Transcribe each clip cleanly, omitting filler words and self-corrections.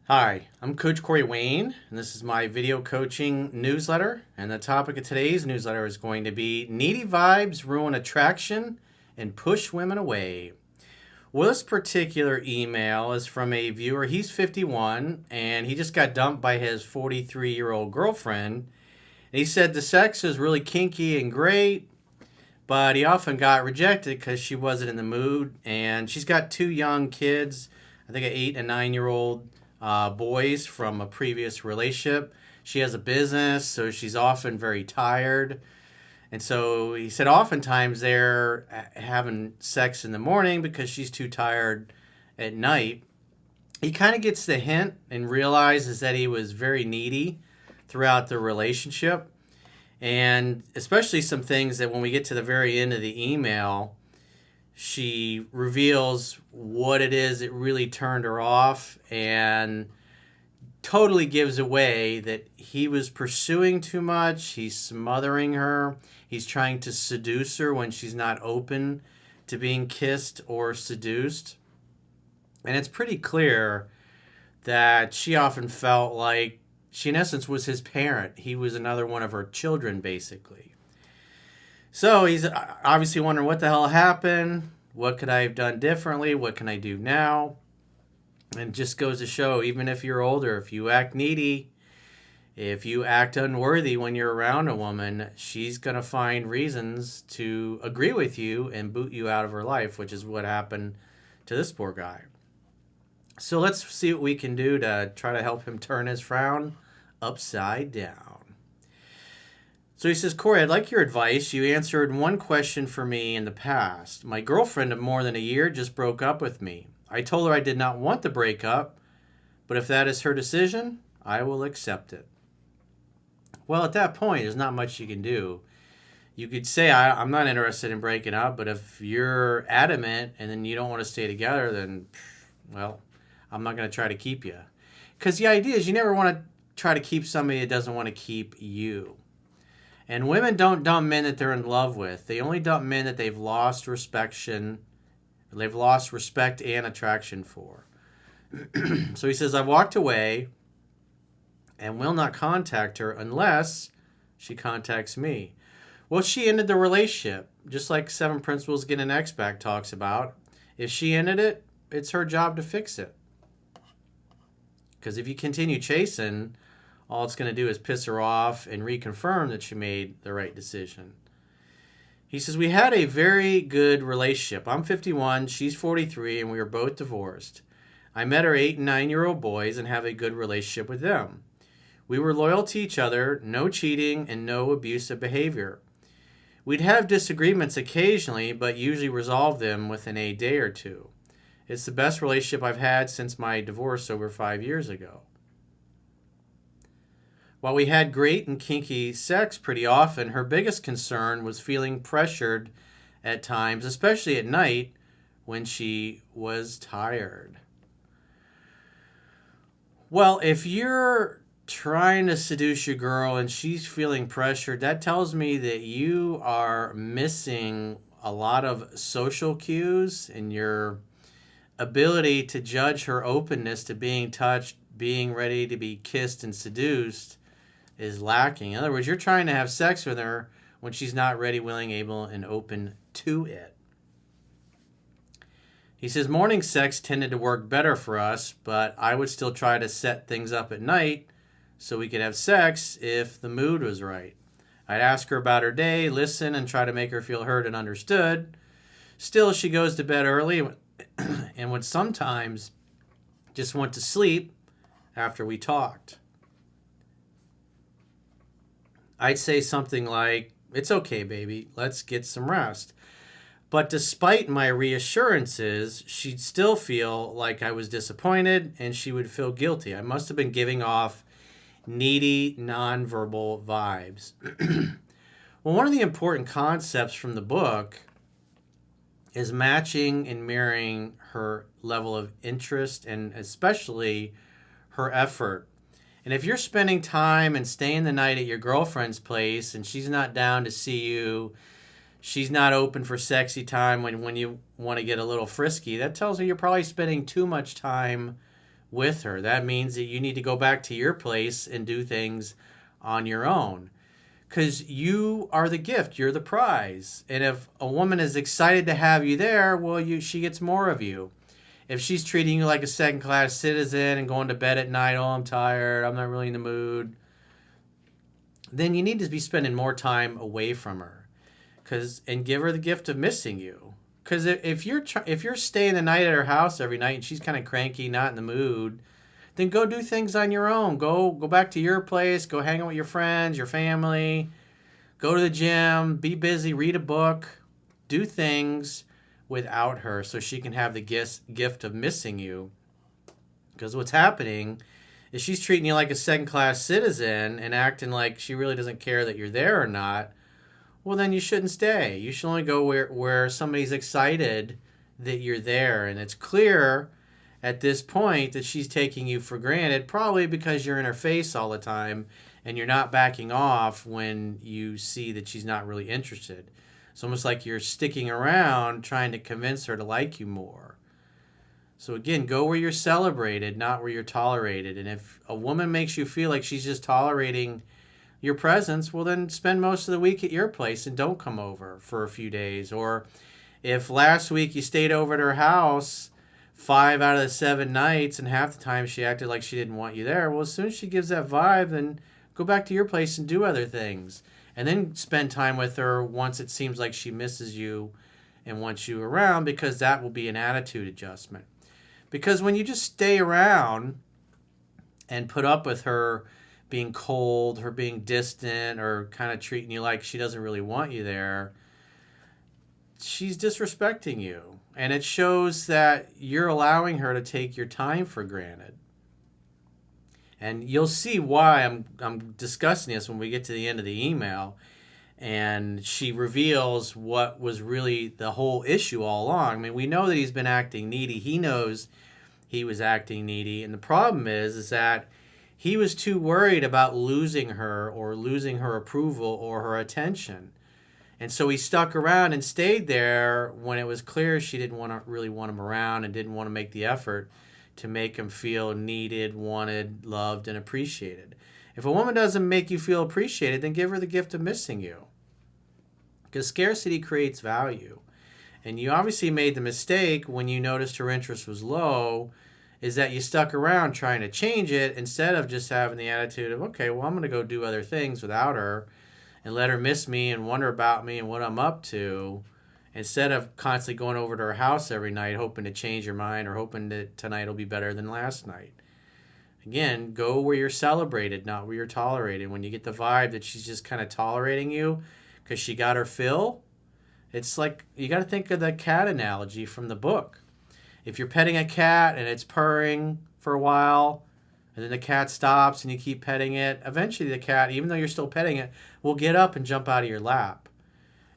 Hi, I'm Coach Corey Wayne, and this is my video coaching newsletter. And the topic of today's newsletter is going to be Needy Vibes Ruin Attraction and Push Women Away. Well, this particular email is from a viewer. He's 51, and he just got dumped by his 43-year-old girlfriend. And he said the sex is really kinky and great, but he often got rejected because she wasn't in the mood. And she's got two young kids, I think an 8 and 9-year-old boys from a previous relationship. She has a business, so she's often very tired. And so he said oftentimes they're having sex in the morning because she's too tired at night. He kind of gets the hint and realizes that he was very needy throughout the relationship. And especially some things that when we get to the very end of the email, she reveals what it is that really turned her off and totally gives away that he was pursuing too much. He's smothering her. He's trying to seduce her when she's not open to being kissed or seduced. And it's pretty clear that she often felt like she, in essence, was his parent. He was another one of her children, basically. So he's obviously wondering what the hell happened. What could I have done differently? What can I do now? And just goes to show, even if you're older, if you act needy, if you act unworthy when you're around a woman, she's going to find reasons to agree with you and boot you out of her life, which is what happened to this poor guy. So let's see what we can do to try to help him turn his frown upside down. So he says, Corey, I'd like your advice. You answered one question for me in the past. My girlfriend of more than a year just broke up with me. I told her I did not want the breakup, but if that is her decision, I will accept it. Well, at that point, there's not much you can do. You could say, I'm not interested in breaking up, but if you're adamant and then you don't want to stay together, then, well, I'm not going to try to keep you. Because the idea is you never want to try to keep somebody that doesn't want to keep you. And women don't dump men that they're in love with. They only dump men that they've lost respect and attraction for. So he says, I've walked away and will not contact her unless she contacts me. Well, she ended the relationship, just like 7 Principles Get an X Back talks about. If she ended it, it's her job to fix it. Because if you continue chasing, all it's going to do is piss her off and reconfirm that she made the right decision. He says, we had a very good relationship. I'm 51, she's 43, and we were both divorced. I met her 8 and 9-year-old boys and have a good relationship with them. We were loyal to each other, no cheating, and no abusive behavior. We'd have disagreements occasionally, but usually resolve them within a day or two. It's the best relationship I've had since my divorce over 5 years ago. While we had great and kinky sex pretty often, her biggest concern was feeling pressured at times, especially at night when she was tired. Well, if you're trying to seduce your girl and she's feeling pressured, that tells me that you are missing a lot of social cues and your ability to judge her openness to being touched, being ready to be kissed and seduced is lacking. In other words, you're trying to have sex with her when she's not ready, willing, able, and open to it. He says morning sex tended to work better for us, but I would still try to set things up at night so we could have sex if the mood was right. I'd ask her about her day, listen, and try to make her feel heard and understood. Still, she goes to bed early and would sometimes just want to sleep after we talked. I'd say something like, it's okay, baby, let's get some rest. But despite my reassurances, she'd still feel like I was disappointed and she would feel guilty. I must have been giving off needy, nonverbal vibes. Well, one of the important concepts from the book is matching and mirroring her level of interest and especially her effort. And if you're spending time and staying the night at your girlfriend's place and she's not down to see you, she's not open for sexy time when you want to get a little frisky, that tells me you're probably spending too much time with her. That means that you need to go back to your place and do things on your own. Because you are the gift, you're the prize. And if a woman is excited to have you there, well, she gets more of you. If she's treating you like a second-class citizen and going to bed at night, oh, I'm tired, I'm not really in the mood, then you need to be spending more time away from her, and give her the gift of missing you. Because if you're staying the night at her house every night and she's kind of cranky, not in the mood, then go do things on your own. Go back to your place. Go hang out with your friends, your family. Go to the gym. Be busy. Read a book. Do things without her so she can have the gift of missing you. Because what's happening is she's treating you like a second-class citizen and acting like she really doesn't care that you're there or not. Well, then you shouldn't stay. You should only go where somebody's excited that you're there. And it's clear at this point that she's taking you for granted, probably because you're in her face all the time and you're not backing off when you see that she's not really interested. It's almost like you're sticking around trying to convince her to like you more. So again, go where you're celebrated, not where you're tolerated. And if a woman makes you feel like she's just tolerating your presence, well, then spend most of the week at your place and don't come over for a few days. Or if last week you stayed over at her house 5 out of the 7 nights and half the time she acted like she didn't want you there, well, as soon as she gives that vibe, then go back to your place and do other things. And then spend time with her once it seems like she misses you and wants you around, because that will be an attitude adjustment. Because when you just stay around and put up with her being cold, her being distant, or kind of treating you like she doesn't really want you there, she's disrespecting you. And it shows that you're allowing her to take your time for granted. And you'll see why I'm discussing this when we get to the end of the email. And she reveals what was really the whole issue all along. I mean, we know that he's been acting needy. He knows he was acting needy. And the problem is that he was too worried about losing her or losing her approval or her attention. And so he stuck around and stayed there when it was clear she didn't really want him around and didn't want to make the effort to make him feel needed, wanted, loved, and appreciated. If a woman doesn't make you feel appreciated, then give her the gift of missing you. Because scarcity creates value. And you obviously made the mistake when you noticed her interest was low, is that you stuck around trying to change it instead of just having the attitude of, okay, well, I'm going to go do other things without her and let her miss me and wonder about me and what I'm up to, instead of constantly going over to her house every night hoping to change your mind or hoping that tonight will be better than last night. Again, go where you're celebrated, not where you're tolerated. When you get the vibe that she's just kind of tolerating you because she got her fill, it's like, you got to think of the cat analogy from the book. If you're petting a cat and it's purring for a while, and then the cat stops and you keep petting it, eventually the cat, even though you're still petting it, will get up and jump out of your lap.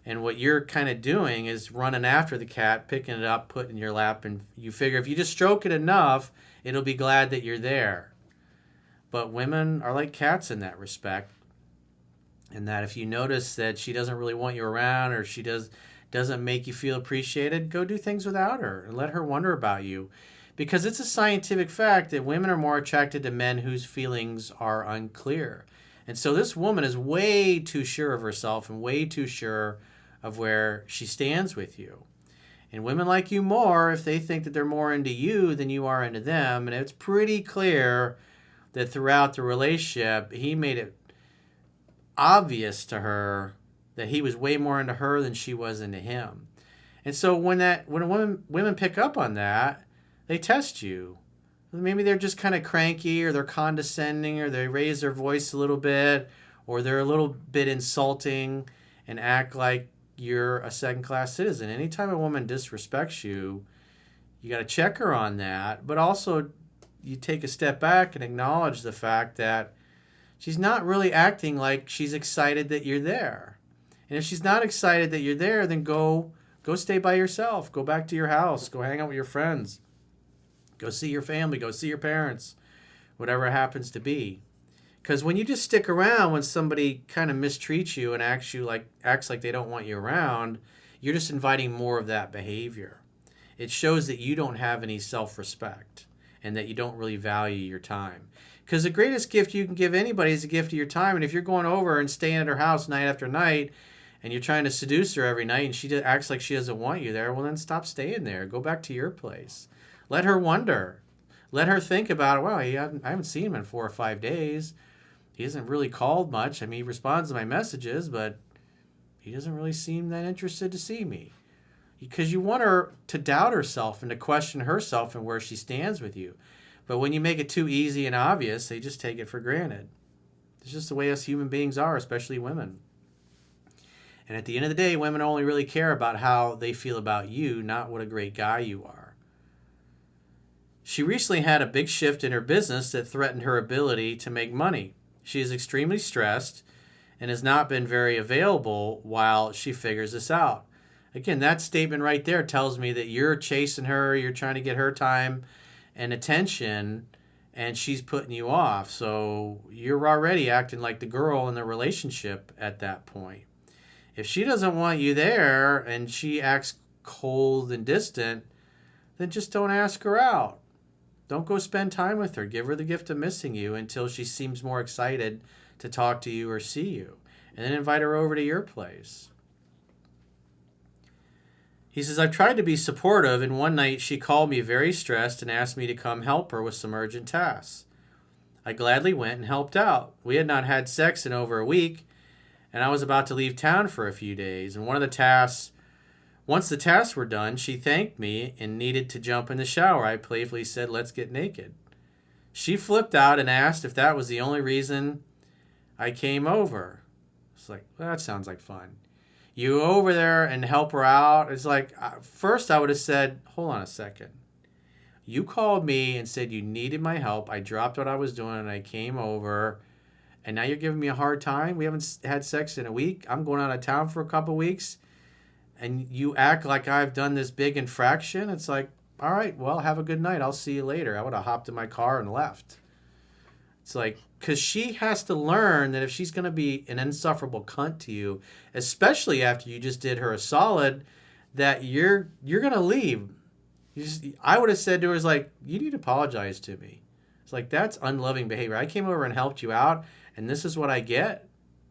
And what you're kind of doing is running after the cat, picking it up, putting it in your lap, and you figure if you just stroke it enough, it'll be glad that you're there. But women are like cats in that respect. And that if you notice that she doesn't really want you around, or she doesn't make you feel appreciated, go do things without her and let her wonder about you. Because it's a scientific fact that women are more attracted to men whose feelings are unclear. And so this woman is way too sure of herself and way too sure of where she stands with you. And women like you more if they think that they're more into you than you are into them. And it's pretty clear that throughout the relationship, he made it obvious to her that he was way more into her than she was into him. And so when women pick up on that, they test you. Maybe they're just kind of cranky, or they're condescending, or they raise their voice a little bit, or they're a little bit insulting and act like you're a second-class citizen. Anytime a woman disrespects you, you got to check her on that. But also, you take a step back and acknowledge the fact that she's not really acting like she's excited that you're there. And if she's not excited that you're there, then go stay by yourself. Go back to your house. Go hang out with your friends. Go see your family. Go see your parents. Whatever it happens to be. Because when you just stick around when somebody kind of mistreats you and acts like they don't want you around, you're just inviting more of that behavior. It shows that you don't have any self-respect. and that you don't really value your time. Because the greatest gift you can give anybody is a gift of your time. And if you're going over and staying at her house night after night, and you're trying to seduce her every night, and she acts like she doesn't want you there, well, then stop staying there. Go back to your place. Let her wonder. Let her think about, well, I haven't seen him in 4 or 5 days. He hasn't really called much. I mean, he responds to my messages, but he doesn't really seem that interested to see me. Because you want her to doubt herself and to question herself and where she stands with you. But when you make it too easy and obvious, they just take it for granted. It's just the way us human beings are, especially women. And at the end of the day, women only really care about how they feel about you, not what a great guy you are. She recently had a big shift in her business that threatened her ability to make money. She is extremely stressed and has not been very available while she figures this out. Again, that statement right there tells me that you're chasing her, you're trying to get her time and attention, and she's putting you off. So you're already acting like the girl in the relationship at that point. If she doesn't want you there and she acts cold and distant, then just don't ask her out. Don't go spend time with her. Give her the gift of missing you until she seems more excited to talk to you or see you. And then invite her over to your place. He says, I've tried to be supportive, and one night she called me very stressed and asked me to come help her with some urgent tasks. I gladly went and helped out. We had not had sex in over a week, and I was about to leave town for a few days. And once the tasks were done, she thanked me and needed to jump in the shower. I playfully said, let's get naked. She flipped out and asked if that was the only reason I came over. It's like, well, that sounds like fun. You go over there and help her out. It's like, first I would have said, hold on a second. You called me and said you needed my help. I dropped what I was doing and I came over. And now you're giving me a hard time? We haven't had sex in a week. I'm going out of town for a couple weeks. And you act like I've done this big infraction. It's like, all right, well, have a good night. I'll see you later. I would have hopped in my car and left. It's like, because she has to learn that if she's going to be an insufferable cunt to you, especially after you just did her a solid, that you're going to leave. I would have said to her, like, you need to apologize to me. It's like, that's unloving behavior. I came over and helped you out, and this is what I get.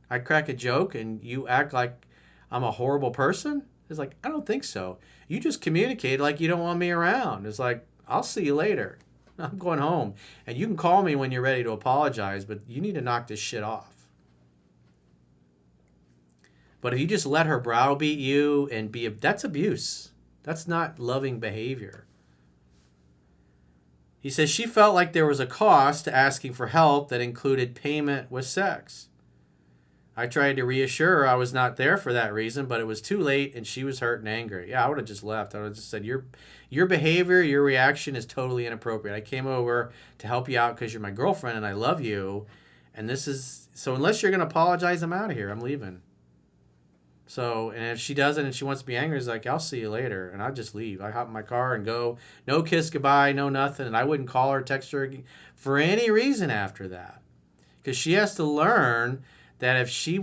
I crack a joke, and you act like I'm a horrible person? It's like, I don't think so. You just communicated like you don't want me around. It's like, I'll see you later. I'm going home. And you can call me when you're ready to apologize, but you need to knock this shit off. But if you just let her browbeat you and that's abuse. That's not loving behavior. He says she felt like there was a cost to asking for help that included payment with sex. I tried to reassure her I was not there for that reason, but it was too late and she was hurt and angry. Yeah, I would have just left. I would have just said, your behavior, your reaction is totally inappropriate. I came over to help you out because you're my girlfriend and I love you. And so unless you're going to apologize, I'm out of here. I'm leaving. So, and if she doesn't and she wants to be angry, it's like, I'll see you later. And I'll just leave. I hop in my car and go. No kiss goodbye, no nothing. And I wouldn't call her, text her for any reason after that. Because she has to learn that if she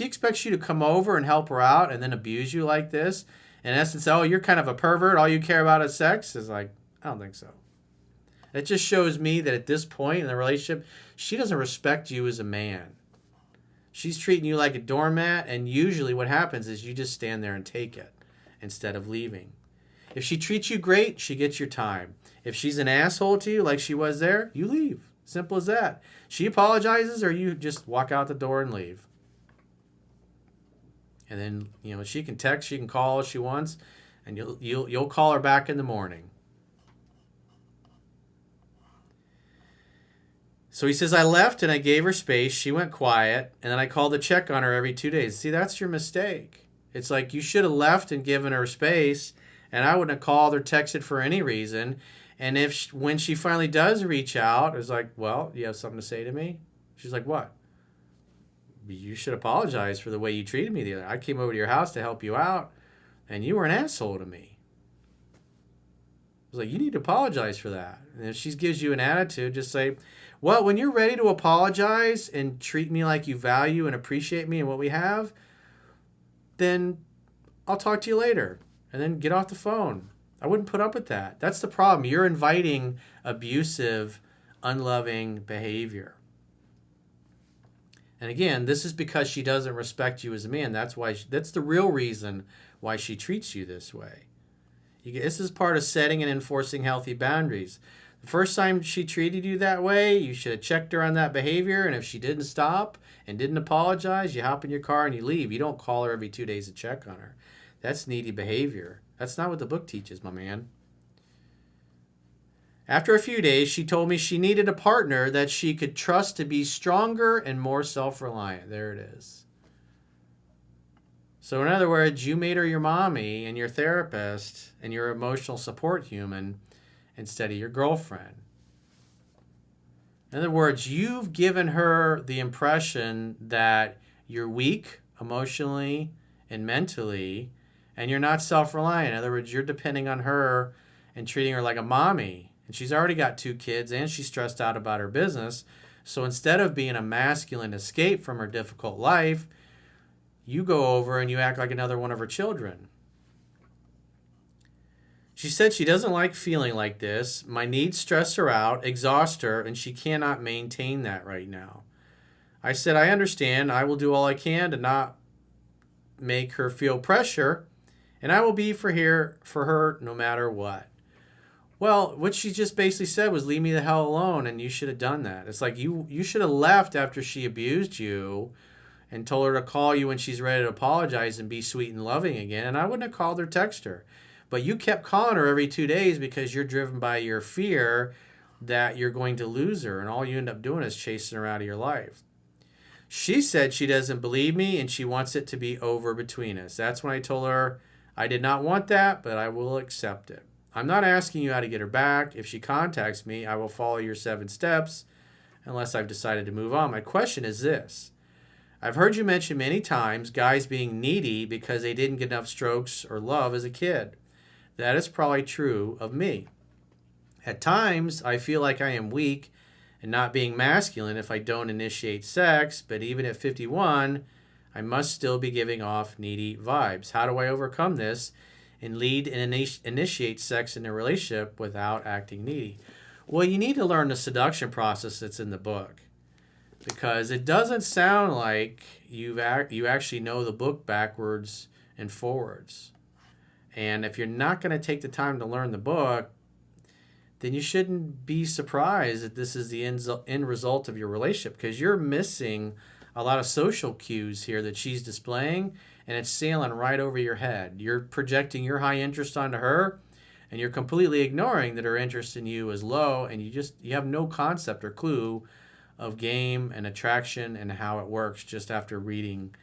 expects you to come over and help her out and then abuse you like this, in essence, oh, you're kind of a pervert, all you care about is sex, is like, I don't think so. It just shows me that at this point in the relationship, she doesn't respect you as a man. She's treating you like a doormat, and usually what happens is you just stand there and take it instead of leaving. If she treats you great, she gets your time. If she's an asshole to you like she was there, you leave. Simple as that. She apologizes or you just walk out the door and leave. And then, she can text, she can call if she wants, and you'll call her back in the morning. So he says, I left and I gave her space. She went quiet, and then I called to check on her every 2 days. See, that's your mistake. It's like you should have left and given her space, and I wouldn't have called or texted for any reason. And when she finally does reach out, it's like, well, you have something to say to me? She's like, what? You should apologize for the way you treated me the other night. I came over to your house to help you out, and you were an asshole to me. I was like, you need to apologize for that. And if she gives you an attitude, just say, well, when you're ready to apologize and treat me like you value and appreciate me and what we have, then I'll talk to you later. And then get off the phone. I wouldn't put up with that. That's the problem. You're inviting abusive, unloving behavior. And again, this is because she doesn't respect you as a man. That's the real reason why she treats you this way. This is part of setting and enforcing healthy boundaries. The first time she treated you that way, you should have checked her on that behavior. And if she didn't stop and didn't apologize, you hop in your car and you leave. You don't call her every 2 days to check on her. That's needy behavior. That's not what the book teaches, my man. After a few days, she told me she needed a partner that she could trust to be stronger and more self-reliant. There it is. So in other words, you made her your mommy and your therapist and your emotional support human instead of your girlfriend. In other words, you've given her the impression that you're weak emotionally and mentally, and you're not self-reliant. In other words, you're depending on her and treating her like a mommy. And she's already got 2 kids, and she's stressed out about her business. So instead of being a masculine escape from her difficult life, you go over and you act like another one of her children. She said she doesn't like feeling like this. My needs stress her out, exhaust her, and she cannot maintain that right now. I said, I understand. I will do all I can to not make her feel pressure, and I will be for her no matter what. Well, what she just basically said was, leave me the hell alone, and you should have done that. It's like you should have left after she abused you and told her to call you when she's ready to apologize and be sweet and loving again, and I wouldn't have called her, text her. But you kept calling her every 2 days because you're driven by your fear that you're going to lose her, and all you end up doing is chasing her out of your life. She said she doesn't believe me and she wants it to be over between us. That's when I told her I did not want that, but I will accept it. I'm not asking you how to get her back. If she contacts me, I will follow your 7 steps unless I've decided to move on. My question is this. I've heard you mention many times guys being needy because they didn't get enough strokes or love as a kid. That is probably true of me. At times, I feel like I am weak and not being masculine if I don't initiate sex, but even at 51, I must still be giving off needy vibes. How do I overcome this and lead and initiate sex in a relationship without acting needy? Well, you need to learn the seduction process that's in the book, because it doesn't sound like you actually know the book backwards and forwards. And if you're not going to take the time to learn the book, then you shouldn't be surprised that this is the end result of your relationship, because you're missing a lot of social cues here that she's displaying, and it's sailing right over your head. You're projecting your high interest onto her, and you're completely ignoring that her interest in you is low, and you have no concept or clue of game and attraction and how it works just after reading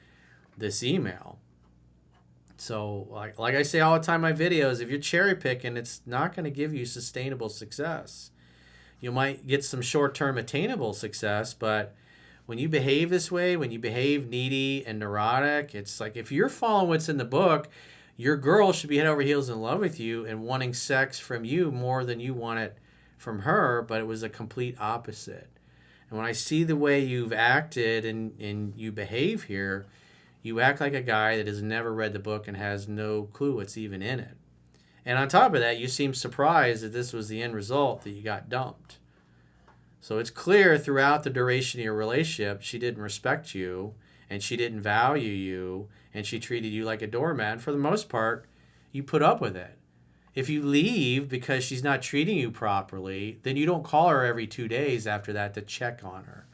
this email. So like I say all the time in my videos, if you're cherry picking, it's not going to give you sustainable success. You might get some short-term attainable success, but when you behave this way, when you behave needy and neurotic, it's like if you're following what's in the book, your girl should be head over heels in love with you and wanting sex from you more than you want it from her, but it was a complete opposite. And when I see the way you've acted and you behave here, you act like a guy that has never read the book and has no clue what's even in it. And on top of that, you seem surprised that this was the end result, that you got dumped. So it's clear throughout the duration of your relationship, she didn't respect you, and she didn't value you, and she treated you like a doormat. And for the most part, you put up with it. If you leave because she's not treating you properly, then you don't call her every 2 days after that to check on her.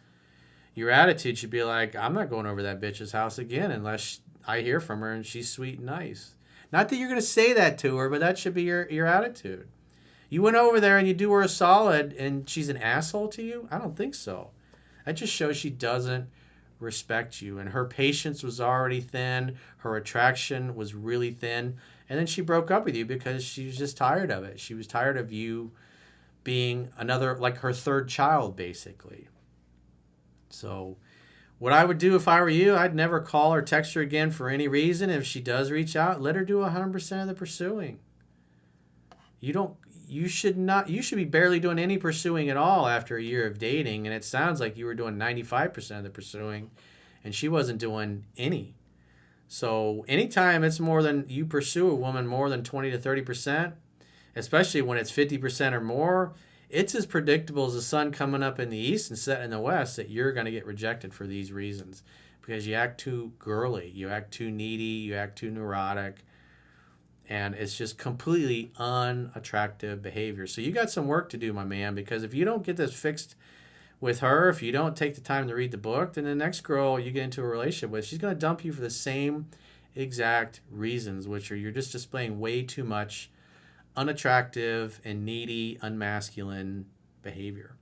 Your attitude should be like, I'm not going over that bitch's house again unless I hear from her and she's sweet and nice. Not that you're going to say that to her, but that should be your attitude. You went over there and you do her a solid and she's an asshole to you? I don't think so. That just shows she doesn't respect you. And her patience was already thin. Her attraction was really thin. And then she broke up with you because she was just tired of it. She was tired of you being another, like her third child, basically. So what I would do if I were you, I'd never call or text her again for any reason. If she does reach out, let her do 100% of the pursuing. You should be barely doing any pursuing at all after a year of dating. And it sounds like you were doing 95% of the pursuing and she wasn't doing any. So anytime it's more than you pursue a woman more than 20 to 30%, especially when it's 50% or more. It's as predictable as the sun coming up in the east and setting in the west that you're going to get rejected for these reasons, because you act too girly, you act too needy, you act too neurotic, and it's just completely unattractive behavior. So you got some work to do, my man, because if you don't get this fixed with her, if you don't take the time to read the book, then the next girl you get into a relationship with, she's going to dump you for the same exact reasons, which are you're just displaying way too much unattractive and needy, unmasculine behavior.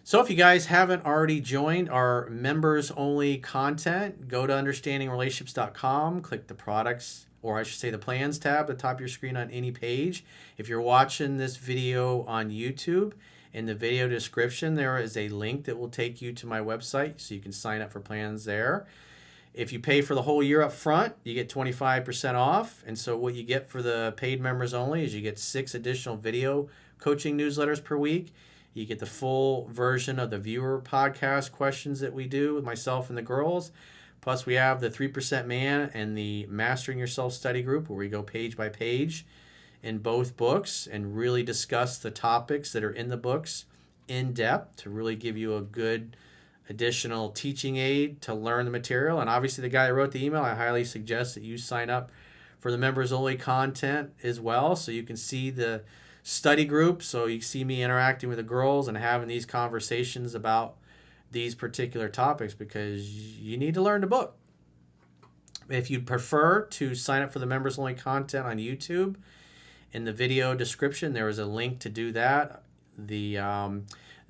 So if you guys haven't already joined our members only content, go to understandingrelationships.com, click the products, or I should say the plans tab at the top of your screen on any page. If you're watching this video on YouTube, in the video description there is a link that will take you to my website so you can sign up for plans there. If you pay for the whole year up front, you get 25% off. And so what you get for the paid members only is you get 6 additional video coaching newsletters per week. You get the full version of the viewer podcast questions that we do with myself and the girls. Plus we have the 3% Man and the Mastering Yourself study group, where we go page by page in both books and really discuss the topics that are in the books in depth to really give you a good additional teaching aid to learn the material. And obviously the guy that wrote the email, I highly suggest that you sign up for the members only content as well, so you can see the study group, so you see me interacting with the girls and having these conversations about these particular topics, because you need to learn the book. If you'd prefer to sign up for the members only content on YouTube, in the video description there is a link to do that.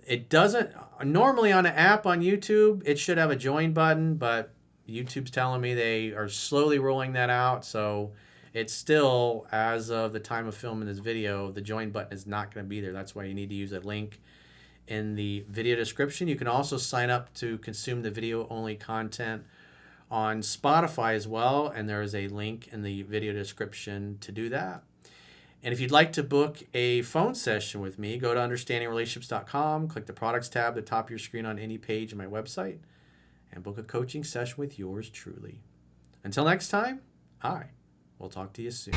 It doesn't normally on an app on YouTube, it should have a join button, but YouTube's telling me they are slowly rolling that out. So it's still, as of the time of filming this video, the join button is not going to be there. That's why you need to use a link in the video description. You can also sign up to consume the video only content on Spotify as well, and there is a link in the video description to do that. And if you'd like to book a phone session with me, go to understandingrelationships.com, click the products tab at the top of your screen on any page of my website, and book a coaching session with yours truly. Until next time, I will talk to you soon.